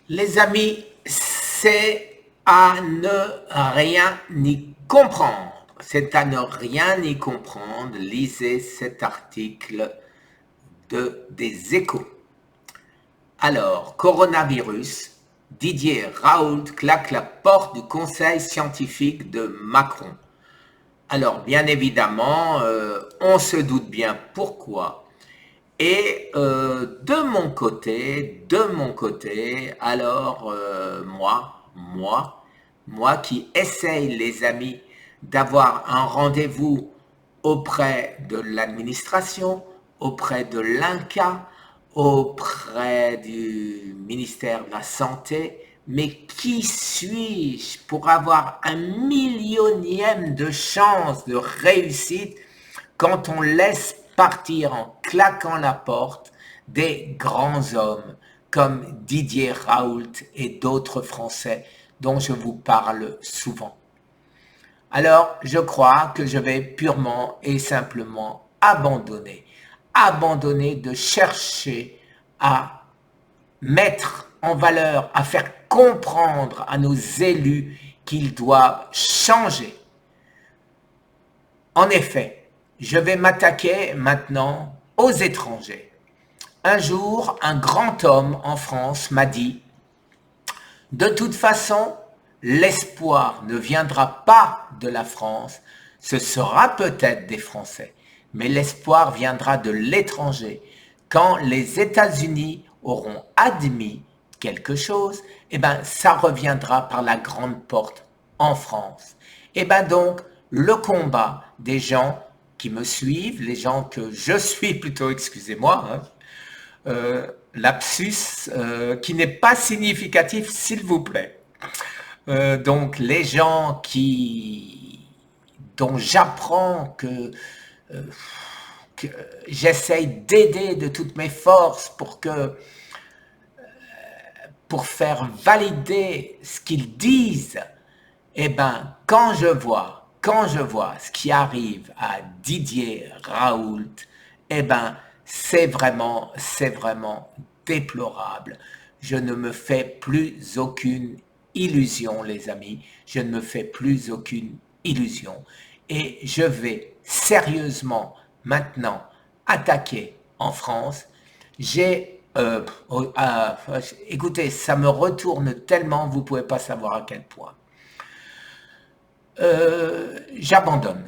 Les amis, c'est à ne rien y comprendre. C'est à ne rien y comprendre. Lisez cet article des Échos. Alors, coronavirus, Didier Raoult claque la porte du conseil scientifique de Macron. Alors, bien évidemment, on se doute bien pourquoi. Et de mon côté, alors moi qui essaye, les amis, d'avoir un rendez-vous auprès de l'administration, auprès de l'INCa, auprès du ministère de la Santé, mais qui suis-je pour avoir un millionième de chance de réussite quand on laisse partir en claquant la porte des grands hommes comme Didier Raoult et d'autres Français dont je vous parle souvent. Alors, je crois que je vais purement et simplement abandonner de chercher à mettre en valeur, à faire comprendre à nos élus qu'ils doivent changer. En effet, je vais m'attaquer maintenant aux étrangers. Un jour, un grand homme en France m'a dit « De toute façon, l'espoir ne viendra pas de la France, ce sera peut-être des Français, mais l'espoir viendra de l'étranger. Quand les États-Unis auront admis quelque chose, eh ben, ça reviendra par la grande porte en France. Et bien donc, le combat des gens qui me suivent, les gens que je suis plutôt, excusez-moi, lapsus, qui n'est pas significatif, s'il vous plaît. Donc, les gens dont j'apprends que j'essaye d'aider de toutes mes forces pour faire valider ce qu'ils disent, eh ben, quand je vois ce qui arrive à Didier Raoult, eh ben, c'est vraiment déplorable. Je ne me fais plus aucune illusion, les amis. Je ne me fais plus aucune illusion. Et je vais sérieusement maintenant attaquer en France. Écoutez, ça me retourne tellement, vous ne pouvez pas savoir à quel point. J'abandonne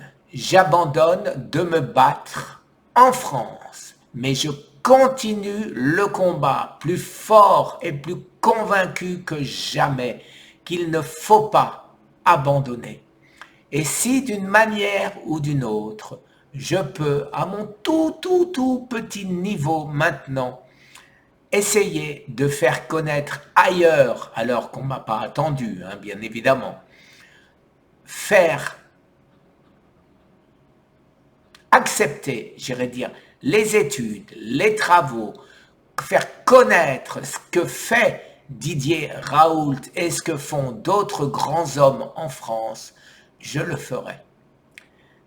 de me battre en France, mais je continue le combat plus fort et plus convaincu que jamais qu'il ne faut pas abandonner. Et si d'une manière ou d'une autre, je peux, à mon tout petit niveau maintenant, essayer de faire connaître ailleurs, alors qu'on ne m'a pas attendu, hein, bien évidemment, faire accepter, j'irais dire, les études, les travaux, faire connaître ce que fait Didier Raoult et ce que font d'autres grands hommes en France, je le ferai.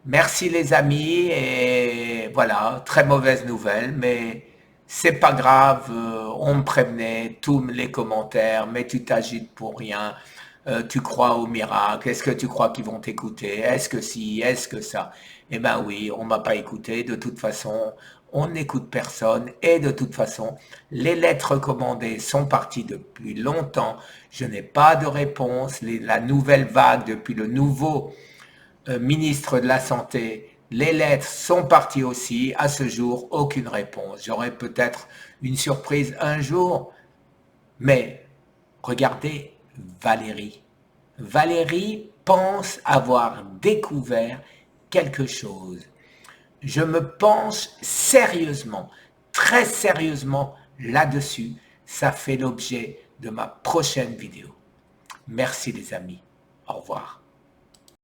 Merci les amis, et voilà, très mauvaise nouvelle, mais c'est pas grave, on me prévenait, tous les commentaires, mais tu t'agites pour rien, tu crois au miracle, est-ce que tu crois qu'ils vont t'écouter, est-ce que si, est-ce que ça? Eh ben oui, on m'a pas écouté, de toute façon, on n'écoute personne, et de toute façon, les lettres recommandées sont parties depuis longtemps, je n'ai pas de réponse, la nouvelle vague depuis le nouveau ministre de la Santé, les lettres sont parties aussi, à ce jour, aucune réponse. J'aurai peut-être une surprise un jour, mais regardez Valérie. Valérie pense avoir découvert quelque chose. Je me penche sérieusement, très sérieusement là-dessus. Ça fait l'objet de ma prochaine vidéo. Merci les amis. Au revoir.